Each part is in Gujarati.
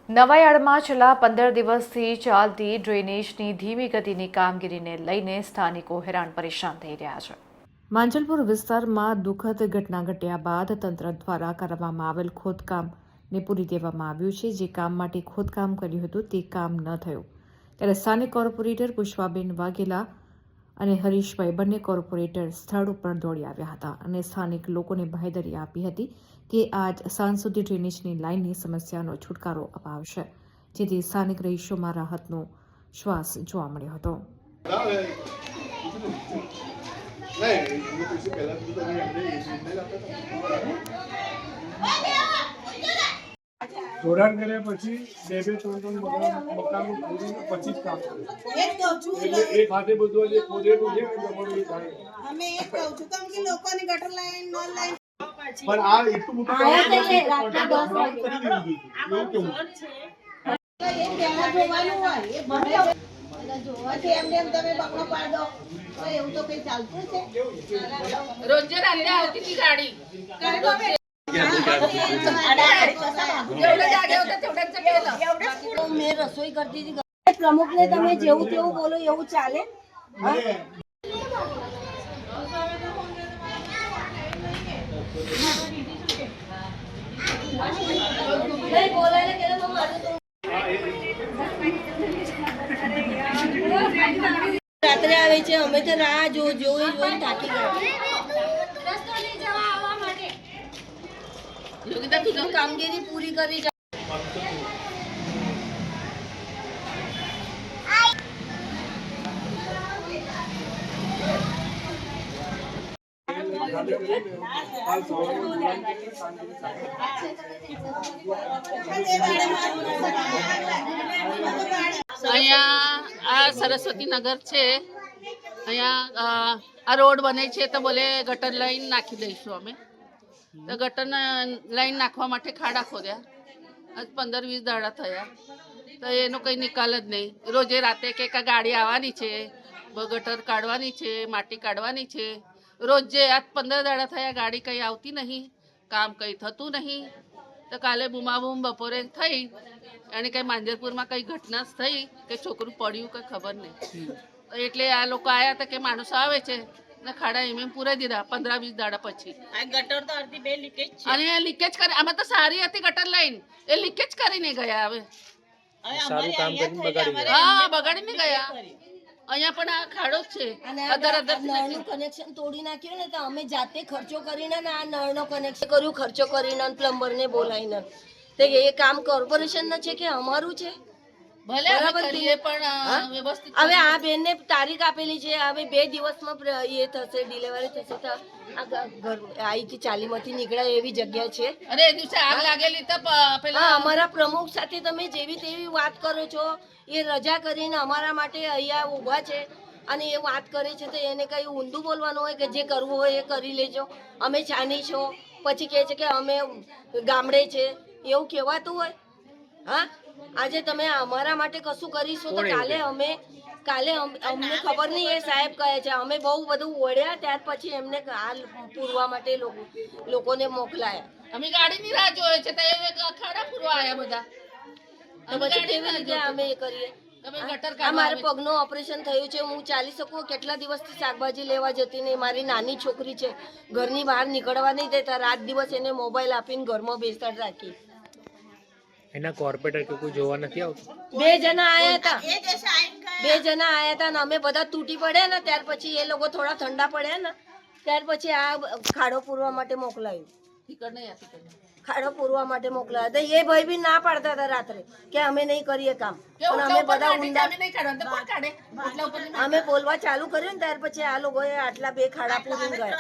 નવાયાર્ડમાં છેલ્લા 15 દિવસથી ચાલતી ડ્રેનેજની ધીમી ગતિની કામગીરીને લઈને સ્થાનિકો હેરાન પરેશાન થઈ રહ્યા છે. માંજલપુર વિસ્તારમાં દુઃખદ ઘટના ઘટ્યા બાદ તંત્ર દ્વારા કરવામાં આવેલ ખોદકામને પૂરી દેવામાં આવ્યું છે. જે કામ માટે ખોદકામ કર્યું હતું તે કામ ન થયું ત્યારે સ્થાનિક કોર્પોરેટર પુષ્પાબેન વાઘેલા અને હરીશભાઈ બંને કોર્પોરેટર સ્થળ ઉપર દોડી આવ્યા હતા અને સ્થાનિક લોકોને બાંહેધરી આપી હતી કે આજ સાંજ સુધી ડ્રેનેજની લાઇનની સમસ્યાનો છુટકારો અપાવશે, જેથી સ્થાનિક રહીશોમાં રાહતનો શ્વાસ જોવા મળ્યો હતો. જોડાણ કર્યા પછી બે ત્રણ મકાનો ખોદીને પછી જ કામ કરે. એક હાથે બધું જે ખોદેલું છે ને તમારું એ થાય. અમે એક કહું છું કેમ કે લોકોની ગટર લાઈન નળ લાઈન પણ આ એટલું મોટું કામ કરી દેવું એવું કેવું એ પહેલા જોવાનું હોય એ ભલે જોવાથી એમને એમ તમે બકડો પાડો તો એવું તો કઈ ચાલતું છે. રોજે રાતે આવતી હતી ગાડી મેં રસોઈ કરતી હતી. પ્રમુખને તમે જેવું તેવું બોલો એવું ચાલે? રાત્રે આવે છે, અમે તો રાહ જોઈ થાકી ગયા. કામગીરી પૂરી કરી છે. અહીંયા આ સરસ્વતી નગર છે. અહીંયા આ રોડ બને છે તો બોલે ગટર લાઈન નાખી દઈશું અમે. તો ગટર લાઈન નાખવા માટે ખાડા ખોદ્યા. આજ 15-20 દાડા થયા તો એનો કંઈ નિકાલ જ નહીં. રોજે રાતે કે ગાડી આવવાની છે, ગટર કાઢવાની છે, માટી કાઢવાની છે. રોજે આજ 15 દાડા થયા ગાડી કંઈ આવતી નહીં, કામ કંઈ થતું નહીં. તો કાલે બૂમાબૂમ બપોરે થઈ અને કંઈ માંજરપુરમાં કંઈ ઘટના થઈ કે છોકરું પડ્યું કંઈ ખબર નહીં. એટલે આ લોકો આવ્યા હતા કે માણસો આવે છે ને ખાડા એમ પૂરાઈ દીધા 15-20 દાડા પછી. ગટર તો અડધી બે લીકેજ છે અને લીકેજ કરે. આમાં તો સારી હતી ગટર લાઈન, એ લીકેજ કરીને ગયા. હવે સારું કામ કરીને બગાડી ગયા. હા, બગાડીને ગયા. અહીંયા પણ આ ખાડો જ છે. નળનું કનેક્શન તોડી નાખ્યું ને તો અમે જાતે ખર્ચો કરીને આ નળનો કનેક્શન કર્યું, ખર્ચો કરીને પ્લમ્બરને બોલાવીને. તો એ કામ કોર્પોરેશનનું છે કે અમારું છે? ભલે અમે કરીએ પણ વ્યવસ્થિત. હવે આ બેનને તારીખ આપેલી છે, હવે 2 દિવસમાં એ થશે, ડિલિવરી થશે. તો આ ઘર અહીંથી ચાલીમાંથી નીકળ્યા એવી જગ્યા છે. અરે એ દિવસે આગ લાગેલી તો પેલા અમારા પ્રમુખ સાથે તમે જેવી તેવી વાત કરો છો. એ રજા કરીને અમારા માટે અહીંયા ઊભા છે અને એ વાત કરે છે તો એને કઈ ઊંધું બોલવાનું હોય કે જે કરવું હોય એ કરી લેજો, અમે છાની છો. પછી કહે છે કે અમે ગામડે છે, એવું કહેવાતું હોય? હા, આજે તમે અમારા માટે કશું કરીશું તો કાલે અમને ખબર નહીં. એ સાહેબ કહે છે અમે બહુ બધું ઓળ્યા, ત્યાર પછી એમને હાલ પૂરવા માટે લોકોને મોકલાયા. અમે ગાડીની રાહ જોઈએ છે તો એ ખાડા પૂરવા આવ્યા બધા. તો પછી કેવી રીતે અમે એ કરીએ? મારે પગનું ઓપરેશન થયું છે, હું ચાલી શકું? કેટલા દિવસથી શાકભાજી લેવા જતી નહીં. મારી નાની છોકરી છે, ઘરની બહાર નીકળવા નહીં દેતા. રાત દિવસ એને મોબાઈલ આપીને ઘરમાં બેસાડ રાખી. એના કોર્પોરેટર કે કોઈ જોવા નથી આવતું? 2 જણા આયા હતા, 2 જણા આયા હતા ને અમે બધા તૂટી પડ્યા ને ત્યાર પછી એ લોકો થોડા ઠંડા પડ્યા ને ત્યાર પછી આ ખાડો પૂરવા માટે મોકલાયું. ખાડો પૂરવા માટે મોકલાયા તો એ ભાઈ બી ના પાડતા હતા રાત્રે કે અમે નહીં કરીએ કામ. પણ અમે બધા ઊંડા અમે બોલવા ચાલુ કર્યું ને ત્યાર પછી આ લોકોએ આટલા 2 ખાડા પૂરી ગયા.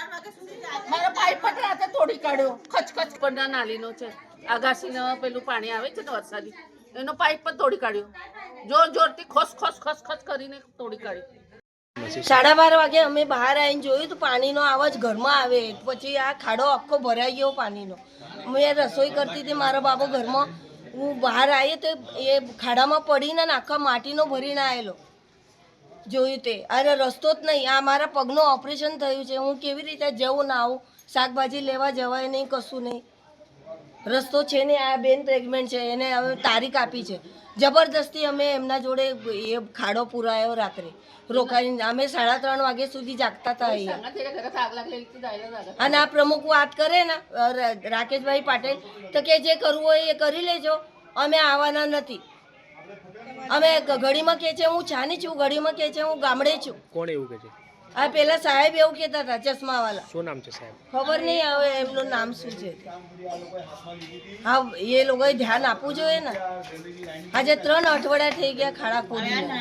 મારો પાઇપ પણ રાતે તોડી કાઢ્યો. ખચખચ પણ નાલીનો છે, આગાસીનો પેલું પાણી આવે છે ને વરસાદી, એનો પાઇપ પણ તોડી કાઢ્યો. જોરથી ખોસ કરીને તોડી કાઢ્યો. 12:30 વાગે અમે બહાર આવીને જોયું તો પાણીનો અવાજ ઘરમાં આવે. પછી આ ખાડો આખો ભરાઈ ગયો પાણીનો. મેં રસોઈ કરતી હતી, મારો બાબો ઘરમાં. હું બહાર આવી તો એ ખાડામાં પડીને આખા માટીનો ભરીને આવેલો. જોયું તે અરે રસ્તો જ નહીં. આ મારા પગનું ઓપરેશન થયું છે, હું કેવી રીતે જવું ના આવું? શાકભાજી લેવા જવાય નહીં, કશું નહીં. રસ્તો છે ને આ બેન પ્રેગ્નન્ટ છે એને હવે તારીખ આપી છે જબરદસ્તી અમે એમના જોડે એ ખાડો પુરાયો રાત્રે રોકાઈને અમે 3:30 વાગ્યા સુધી જાગતા હતા અહીંયા અને આ પ્રમુખ વાત કરે ને રાકેશભાઈ પાટેલ તો કે જે કરવું હોય એ કરી લેજો અમે આવવાના નથી અમે ઘડીમાં કહે છે હું છાની છું ઘડીમાં કહે છે હું ગામડે છું કોણ એવું કે છે? આ પેલા સાહેબ એવું કહેતા હતા ચશ્માવાળા શું નામ છે સાહેબ? ખબર નહીં હવે એમનું નામ શું છે હા એ લોકોએ ધ્યાન આપવું જોઈએ ને આજે 3 અઠવાડિયા થઈ ગયા ખાડા ખોદીને